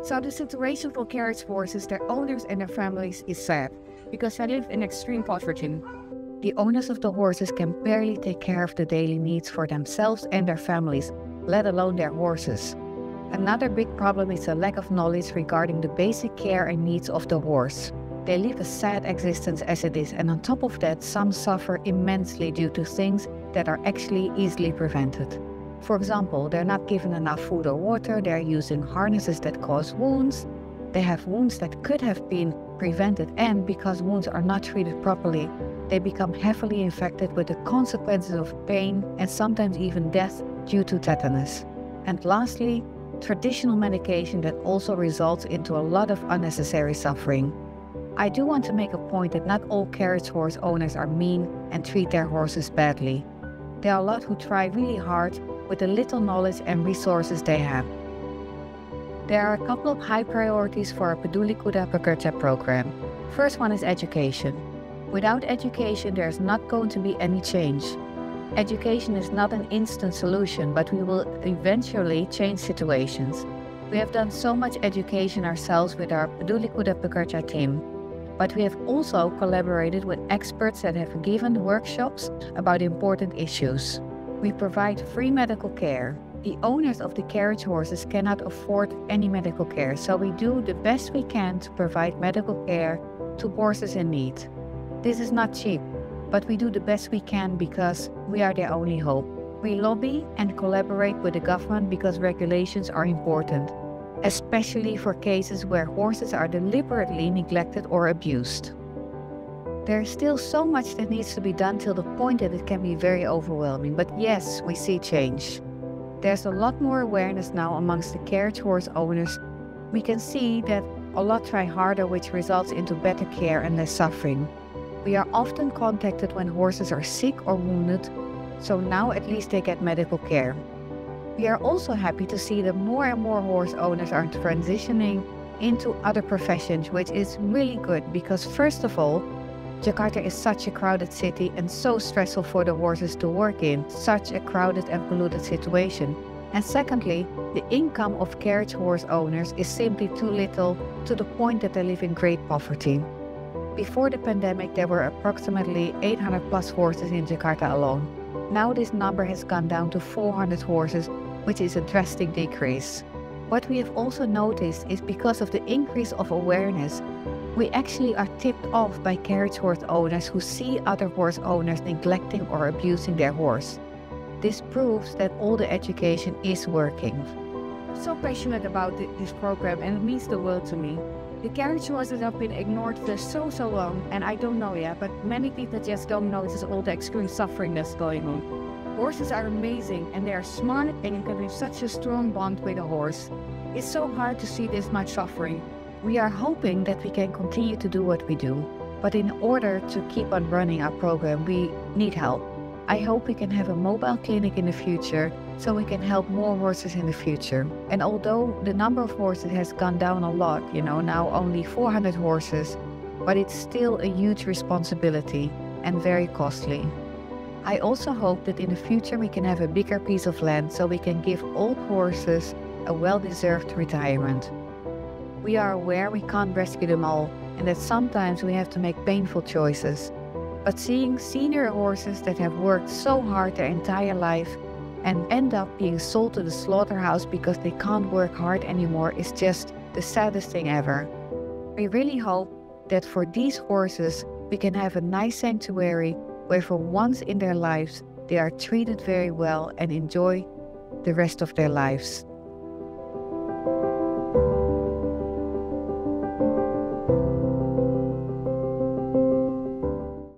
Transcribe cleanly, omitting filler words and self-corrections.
So the situation for carriage horses, their owners and their families is sad because they live in extreme poverty. The owners of the horses can barely take care of the daily needs for themselves and their families, let alone their horses. Another big problem is a lack of knowledge regarding the basic care and needs of the horse. They live a sad existence as it is, and on top of that, some suffer immensely due to things that are actually easily prevented. For example, they're not given enough food or water, they're using harnesses that cause wounds, they have wounds that could have been prevented, and because wounds are not treated properly, they become heavily infected with the consequences of pain and sometimes even death due to tetanus. And lastly, traditional medication that also results into a lot of unnecessary suffering. I do want to make a point that not all carriage horse owners are mean and treat their horses badly. There are a lot who try really hard with the little knowledge and resources they have. There are a couple of high priorities for our Peduli Kuda Pekerja program. First one is education. Without education, there's not going to be any change. Education is not an instant solution, but we will eventually change situations. We have done so much education ourselves with our Peduli Kuda Pekerja team, but we have also collaborated with experts that have given workshops about important issues. We provide free medical care. The owners of the carriage horses cannot afford any medical care, so we do the best we can to provide medical care to horses in need. This is not cheap, but we do the best we can because we are their only hope. We lobby and collaborate with the government because regulations are important, especially for cases where horses are deliberately neglected or abused. There is still so much that needs to be done till the point that it can be very overwhelming, but yes, we see change. There's a lot more awareness now amongst the carriage horse owners. We can see that a lot try harder, which results into better care and less suffering. We are often contacted when horses are sick or wounded, so now at least they get medical care. We are also happy to see that more and more horse owners are transitioning into other professions, which is really good because first of all, Jakarta is such a crowded city and so stressful for the horses to work in such a crowded and polluted situation. And secondly, the income of carriage horse owners is simply too little to the point that they live in great poverty. Before the pandemic, there were approximately 800 plus horses in Jakarta alone. Now this number has gone down to 400 horses, which is a drastic decrease. What we have also noticed is because of the increase of awareness, we actually are tipped off by carriage horse owners who see other horse owners neglecting or abusing their horse. This proves that all the education is working. I'm so passionate about this program and it means the world to me. The carriage horses have been ignored for so long, and I don't know yet, but many people just don't notice all the extreme suffering that's going on. Horses are amazing and they are smart and you can have such a strong bond with a horse. It's so hard to see this much suffering. We are hoping that we can continue to do what we do, but in order to keep on running our program, we need help. I hope we can have a mobile clinic in the future so we can help more horses in the future. And although the number of horses has gone down a lot, now only 400 horses, but it's still a huge responsibility and very costly. I also hope that in the future we can have a bigger piece of land so we can give old horses a well-deserved retirement. We are aware we can't rescue them all and that sometimes we have to make painful choices. But seeing senior horses that have worked so hard their entire life and end up being sold to the slaughterhouse because they can't work hard anymore is just the saddest thing ever. We really hope that for these horses we can have a nice sanctuary where for once in their lives they are treated very well and enjoy the rest of their lives.